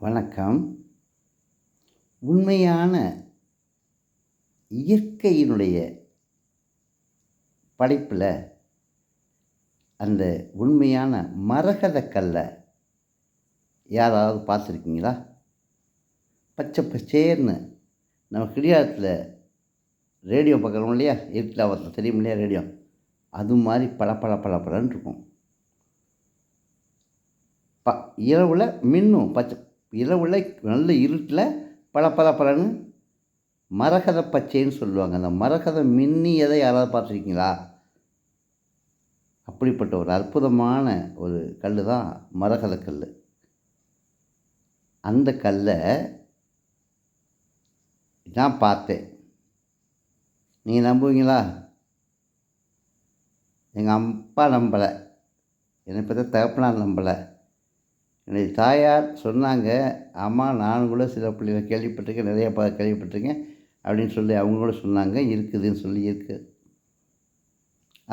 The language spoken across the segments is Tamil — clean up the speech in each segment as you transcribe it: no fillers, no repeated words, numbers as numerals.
வணக்கம். உண்மையான இயற்கையினுடைய படைப்பில் அந்த உண்மையான மரகத கல்ல யாராவது பார்த்துருக்கீங்களா? பச்சை பச்சேர்னு நம்ம கிளியாரத்தில் ரேடியோ பார்க்குறோம் இல்லையா? இருட்டில் அவத்தில் தெரியும் இல்லையா ரேடியோ? அது மாதிரி பளபளன்னு இருக்கும். இரவில் மின்னும் இரவில் நல்ல இருட்டில் பளபளன்னு மரகத பச்சைன்னு சொல்லுவாங்க. அந்த மரகதம் மின்னியதை யாராவது பார்த்துருக்கீங்களா? அப்படிப்பட்ட ஒரு அற்புதமான ஒரு கல் தான் மரகத கல். அந்த கல்லை நான் பார்த்தேன். நீங்கள் நம்புவீங்களா? எங்கள் அப்பா நம்பலை, என்னை பற்றி தகப்பனார் நம்பலை. என்னுடைய தாயார் சொன்னாங்க, அம்மா நானும் கூட சில பிள்ளைகளை கேள்விப்பட்டிருக்கேன், நிறைய கேள்விப்பட்டிருக்கேன் அப்படின்னு சொல்லி அவங்க கூட சொன்னாங்க, இருக்குதுன்னு சொல்லி இருக்குது.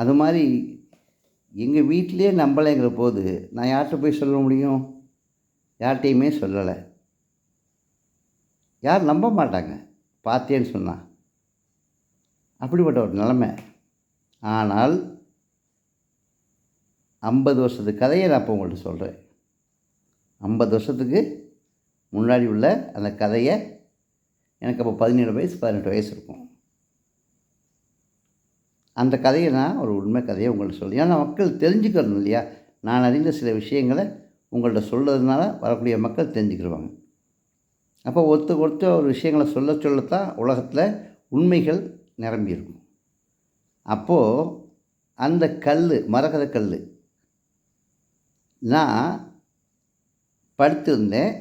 அது மாதிரி எங்கள் வீட்டிலே நம்பலைங்கிற போது நான் யார்கிட்ட போய் சொல்ல முடியும்? யார்கிட்டையுமே சொல்லலை. யாரும் நம்ப மாட்டாங்க பார்த்தேன்னு சொன்னால். அப்படிப்பட்ட ஒரு நிலைமை. ஆனால் 50 வருஷத்து கதையை நான் இப்போ உங்கள்கிட்ட சொல்கிறேன். 50 வருஷத்துக்கு முன்னாடி உள்ள அந்த கதையை, எனக்கு அப்போ 17 வயசு 18 வயசு இருக்கும். அந்த கதையை நான் ஒரு உண்மை கதையை உங்கள்கிட்ட சொல்லி, ஏன்னா மக்கள் தெரிஞ்சுக்கணும் இல்லையா? நான் அறிந்த சில விஷயங்களை உங்கள்கிட்ட சொல்கிறதுனால வரக்கூடிய மக்கள் தெரிஞ்சுக்கிடுவாங்க. அப்போ ஒருத்தர் ஒரு விஷயங்களை சொல்லத்தான் உலகத்தில் உண்மைகள் நிரம்பியிருக்கும். அப்போது அந்த கல், மரகத கல், நான் படுத்திருந்தேன்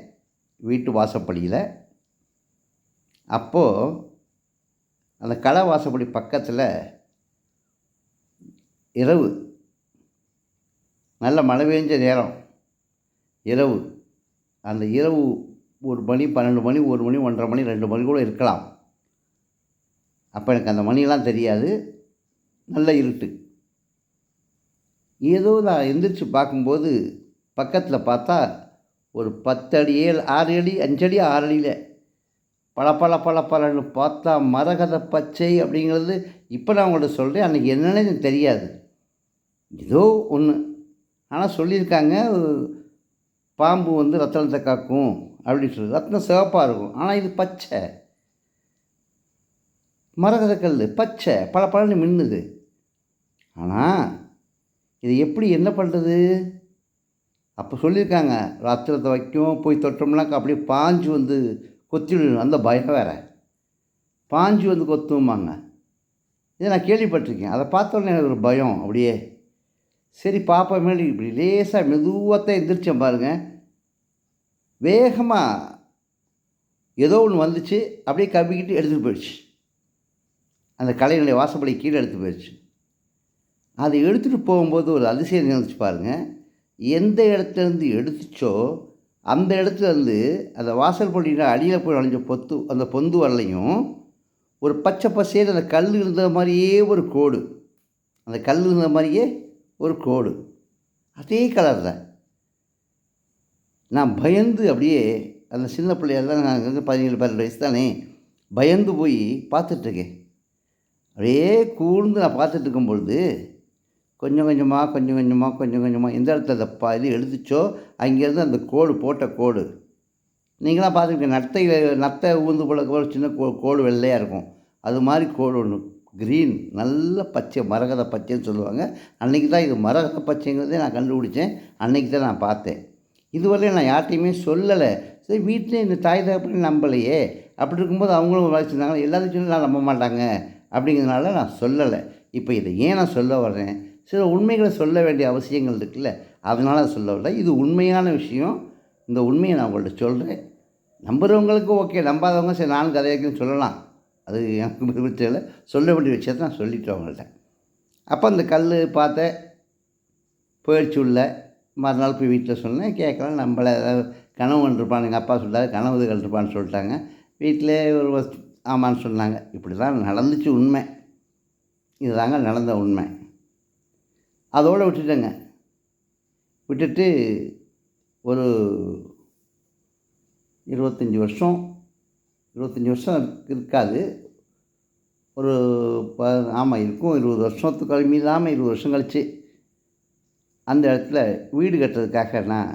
வீட்டு வாசப்படியில். அப்போது அந்த கடை வாசப்படி பக்கத்தில் இரவு, நல்ல மழை பெஞ்ச நேரம், இரவு. அந்த இரவு 1 மணி, 12 மணி, 1 மணி, 1:30 மணி, 2 மணி கூட இருக்கலாம். அப்போ எனக்கு அந்த மணியெல்லாம் தெரியாது, நல்ல இருட்டு. ஏதோ நான் எந்திரிச்சு பார்க்கும்போது பக்கத்தில் பார்த்தா ஒரு 10 அடி 6 அடி 5 அடி 6 அடியில் பளபளன்னு பார்த்தா மரகத பச்சை அப்படிங்கிறது இப்போ நான் உங்கள்கிட்ட சொல்கிறேன். அன்றைக்கி என்னென்னு எனக்கு தெரியாது, ஏதோ ஒன்று. ஆனால் சொல்லியிருக்காங்க, பாம்பு ரத்தனத்தை காக்கும் அப்படின்னு சொல்லி. ரத்தனம் சிவப்பாக இருக்கும், ஆனால் இது பச்சை மரகத கல், பச்சை பளபளன்னு மின்னுது. ஆனால் இது எப்படி என்ன பண்ணுறது? அப்போ சொல்லியிருக்காங்க, ரத்தனத்தை வைக்கும், போய் தொட்டோம்னாக்கா அப்படியே பாஞ்சு கொத்திடும். அந்த பயம் வேறு, பாஞ்சு கொத்துமாங்க. இதை நான் கேள்விப்பட்டிருக்கேன். அதை பார்த்தோன்னே எனக்கு ஒரு பயம். அப்படியே சரி பாப்பா மேலே இப்படி லேசாக மெதுவாகத்தான் எந்திரிச்சேன் பாருங்கள். வேகமாக ஏதோ ஒன்று வந்துச்சு, அப்படியே கவ்விக்கிட்டு எடுத்துகிட்டு போயிடுச்சு. அந்த கலையினுடைய வாசப்படி கீழே எடுத்து போயிடுச்சு. அதை எடுத்துகிட்டு போகும்போது ஒரு அதிசயம் நினச்சி பாருங்கள். எந்த இடத்துலேருந்து எடுத்துச்சோ அந்த இடத்துலேருந்து அந்த வாசல் படியில் அடியில் போய் நுழைஞ்ச அந்த பொந்து வரலையும் ஒரு பச்சை பசேல் அந்த கல் இருந்த மாதிரியே ஒரு கோடு, அந்த கல் இருந்த மாதிரியே ஒரு கோடு, அதே கலர் தான். நான் பயந்து அப்படியே, அந்த சின்ன பிள்ளையெல்லாம் நான் 17-18 வயசு தானே, பயந்து போய் பார்த்துட்ருக்கேன். அப்படியே கூர்ந்து நான் பார்த்துட்டு இருக்கும்பொழுது கொஞ்சம் கொஞ்சமாக எந்த இடத்துல அந்த இது எடுத்துச்சோ அங்கேருந்து அந்த கோடு போட்ட கோடு, நீங்களாம் பார்த்துருக்கீங்க, நத்தை ஊந்து போல ஒரு சின்ன கோடு வெள்ளையாக இருக்கும், அது மாதிரி கோடு ஒன்று, க்ரீன், நல்ல பச்சை, மரகத பச்சைன்னு சொல்லுவாங்க. அன்றைக்கி தான் இது மரகத பச்சைங்கிறதே நான் கண்டுபிடிச்சேன். அன்றைக்கி தான் நான் பார்த்தேன். இதுவரையும் நான் யார்கிட்டையுமே சொல்லலை. சரி, வீட்டிலே இந்த தாய் தகப்பனே நம்பலையே. அப்படி இருக்கும்போது அவங்களும் வளர்ச்சிருந்தாங்க, எல்லாத்தையும் சொல்லி நான் நம்ப மாட்டாங்க அப்படிங்கிறதுனால நான் சொல்லலை. இப்போ இதை ஏன் நான் சொல்ல வர்றேன்? சில உண்மைகளை சொல்ல வேண்டிய அவசியங்கள் இருக்குல்ல, அதனால் சொல்ல வரல. இது உண்மையான விஷயம். இந்த உண்மையை நான் உங்கள்கிட்ட சொல்கிறேன். நம்புகிறவங்களுக்கு ஓகே, நம்பாதவங்க சரி நானும் கதையாக்குன்னு சொல்லலாம். அது எனக்கு விருப்பத்தில் சொல்ல வேண்டிய விஷயத்தை நான் சொல்லிட்டேன் அவங்கள்ட்ட. அப்போ அந்த கல் பார்த்தேன், போயிடுச்சு உள்ள. மறுநாள் போய் வீட்டில் சொன்னேன், கேட்கலாம், நம்மளை ஏதாவது கனவு கண்டிருப்பான். எங்கள் அப்பா சொல்கிறாரு, கனவு கண்டிருப்பான்னு சொல்லிட்டாங்க. வீட்டில் ஒரு ஆமான்னு சொன்னாங்க. இப்படி தான் நடந்துச்சு உண்மை. இதுதாங்க நடந்த உண்மை. அதோடு விட்டுட்டு ஒரு 25 வருஷம் 25 வருஷம் இருக்காது. ஒரு ப ஆமாம் இருக்கும். 20 வருஷத்துக்கு மீதாமல் 20 வருஷம் கழிச்சு அந்த இடத்துல வீடு கட்டுறதுக்காக நான்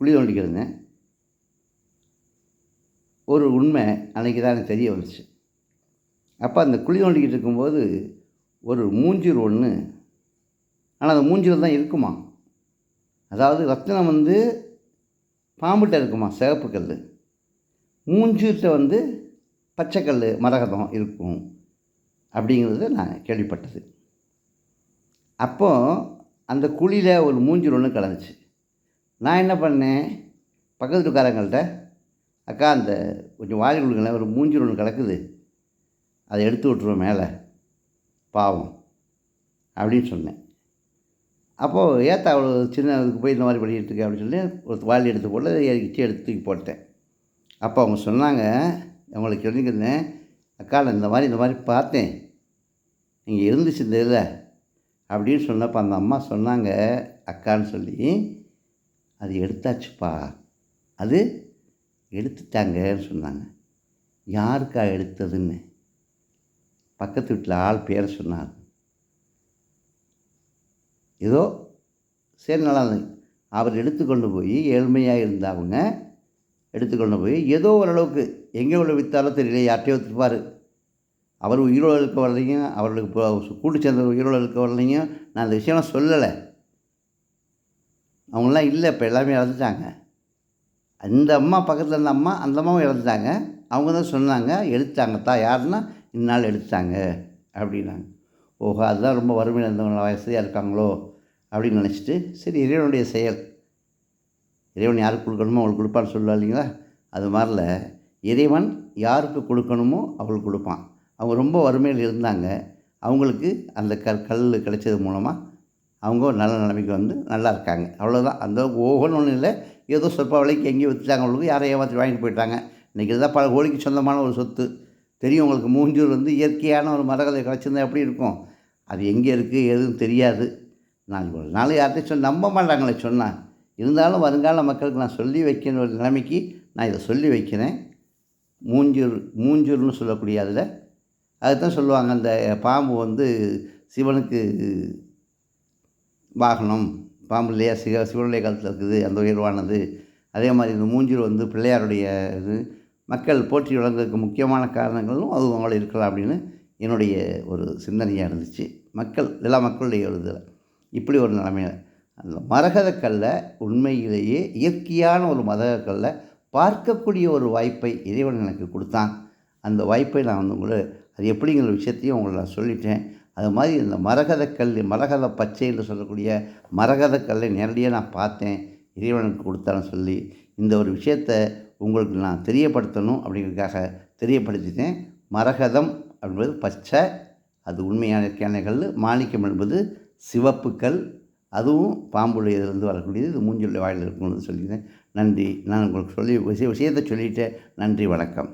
குழி தோண்டிக்கிட்டு இருந்தேன். ஒரு உண்மை அன்றைக்கி தான் எனக்கு தெரிய வந்துச்சு. அப்போ அந்த குழி தோண்டிக்கிட்டு இருக்கும்போது ஒரு மூஞ்சூர் ஒன்று, ஆனால் அந்த மூஞ்சூர் தான் இருக்குமா. அதாவது ரத்தினம் வந்து பாம்புகிட்ட இருக்குமா சிவப்பு கல், மூஞ்சூர்கிட்ட வந்து பச்சைக்கல் மரகதம் இருக்கும் அப்படிங்கிறது நான் கேள்விப்பட்டது. அப்போது அந்த குழியில் ஒரு மூஞ்சூர் ஒன்று கிடந்துச்சு. நான் என்ன பண்ணேன், பக்கத்து வீட்டுக்காரங்கள்ட்ட, அக்கா அந்த கொஞ்சம் வாரி கொடுங்களேன், ஒரு மூஞ்சூர் ஒன்று கிடக்குது, அதை எடுத்து விட்ருவோம் மேலே, பாவம் அப்படின்னு சொன்னேன். அப்போது ஏத்தா அவ்வளோ சின்ன இதுக்கு போய் இந்த மாதிரி பண்ணிகிட்டு இருக்கேன் அப்படின்னு சொல்லி ஒரு வாளி எடுத்து போட்டு அதை இறக்கிச்சு எடுத்து தூக்கி போட்டேன். அப்போ அவங்க சொன்னாங்க, அவங்களுக்கு சொல்லியிருந்தேன், அக்கா நான் இந்த மாதிரி பார்த்தேன், நீங்கள் இருந்துச்சு இந்த இதில் அப்படின்னு சொன்னப்போ அந்த அம்மா சொன்னாங்க, அக்கான்னு சொல்லி, அது எடுத்தாச்சுப்பா, அது எடுத்துட்டாங்கன்னு சொன்னாங்க. யாருக்கா எடுத்ததுன்னு பக்கத்து வீட்டில் ஆள் பேரை சொன்னார். ஏதோ சரி நல்லா அவர் எடுத்துக்கொண்டு போய் ஏழ்மையாக இருந்தவங்க எடுத்துக்கொண்டு போய் ஏதோ ஓரளவுக்கு எங்கே உள்ள விற்றாலும் தெரியல, யார்கிட்டயோ விற்றுப்பார். அவர் உயிரோடு இருக்க வரலையும், அவர்களுக்கு இப்போ கூட்டு சேர்ந்த உயிரோடு இருக்க வரலையும் நான் அந்த விஷயம்லாம் சொல்லலை. அவங்களாம் இல்லை, இப்போ எல்லாமே இறந்துட்டாங்க. அந்த அம்மா பக்கத்தில் இருந்த அம்மா, அந்த அம்மாவும் இறந்துட்டாங்க. அவங்க தான் சொன்னாங்க, எடுத்தாங்கத்தா, யாருன்னா இந்நாள் எடுத்தாங்க அப்படின்னாங்க. ஓஹோ, அதுதான் ரொம்ப வறுமையில் இருந்தவங்க வசதியாக இருக்காங்களோ அப்படின்னு நினச்சிட்டு, சரி இறைவனுடைய செயல், இறைவன் யாருக்கு கொடுக்கணுமோ அவங்களுக்கு கொடுப்பான்னு சொல்லுவா இல்லைங்களா, அது மாதிரில இறைவன் யாருக்கு கொடுக்கணுமோ அவங்களுக்கு கொடுப்பான். அவங்க ரொம்ப வறுமையில் இருந்தாங்க, அவங்களுக்கு அந்த கல் கிடைச்சது மூலமாக அவங்க ஒரு நல்ல நிலைமைக்கு வந்து நல்லா இருக்காங்க. அவ்வளோதான். அந்த ஓஹோன்னு ஒன்றும் இல்லை, ஏதோ சொற்ப விலைக்கு எங்கேயும் விற்றுட்டாங்க, அவங்களுக்கு யாரை ஏமாற்றி வாங்கிட்டு போயிட்டாங்க. இன்றைக்கி தான் பல கோடிக்கு சொந்தமான ஒரு சொத்து தெரியும் உங்களுக்கு. மூஞ்சூர் வந்து இயற்கையான ஒரு மரகதை கிடச்சிருந்தா எப்படி இருக்கும், அது எங்கே இருக்குது எதுவும் தெரியாது. நான் இவ்வளோ நாள் யார்கிட்டையும் நம்ப மாட்டாங்களே சொன்னேன். இருந்தாலும் வருங்கால மக்களுக்கு நான் சொல்லி வைக்கிற ஒரு நிலைமைக்கு நான் இதை சொல்லி வைக்கிறேன். மூஞ்சூர்னு சொல்லக்கூடிய அதில் அதுதான் சொல்லுவாங்க, அந்த பாம்பு வந்து சிவனுக்கு வாகனம், பாம்பு இல்லையா, சிவனுடைய காலத்தில் இருக்குது அந்த உயர்வானது. அதே மாதிரி இந்த மூஞ்சூர் வந்து பிள்ளையாருடைய இது, மக்கள் போற்றி வழங்குறதுக்கு முக்கியமான காரணங்களும் அது அவங்கள இருக்கலாம் அப்படின்னு என்னுடைய ஒரு சிந்தனையாக இருந்துச்சு. எல்லா மக்களுடைய ஒரு இதில் இப்படி ஒரு நிலைமையில் அந்த மரகதக்கல்லை உண்மையிலேயே இயற்கையான ஒரு மரகதக்கல்லை பார்க்கக்கூடிய ஒரு வாய்ப்பை இறைவன் எனக்கு கொடுத்தான். அந்த வாய்ப்பை நான் வந்து உங்களை அது எப்படிங்கிற விஷயத்தையும் உங்களை நான் சொல்லிட்டேன். அது மாதிரி இந்த மரகதக்கல், மரகத பச்சை என்று சொல்லக்கூடிய மரகதக்கல்லை நேரடியாக நான் பார்த்தேன், இறைவனுக்கு கொடுத்தான்னு சொல்லி இந்த ஒரு விஷயத்தை உங்களுக்கு நான் தெரியப்படுத்தணும் அப்படிங்கிறதுக்காக தெரியப்படுத்திட்டேன். மரகதம் என்பது பச்சை, அது உண்மையான இயற்கையான கல். மாணிக்கம் என்பது சிவப்பு கல், அதுவும் பாம்புடைய இதிலிருந்து வரக்கூடியது. இது மூஞ்சுள்ள வாயில் இருக்கணும்னு சொல்லியிருந்தேன். நன்றி. நான் உங்களுக்கு விஷயத்தை சொல்லிவிட்டேன். நன்றி, வணக்கம்.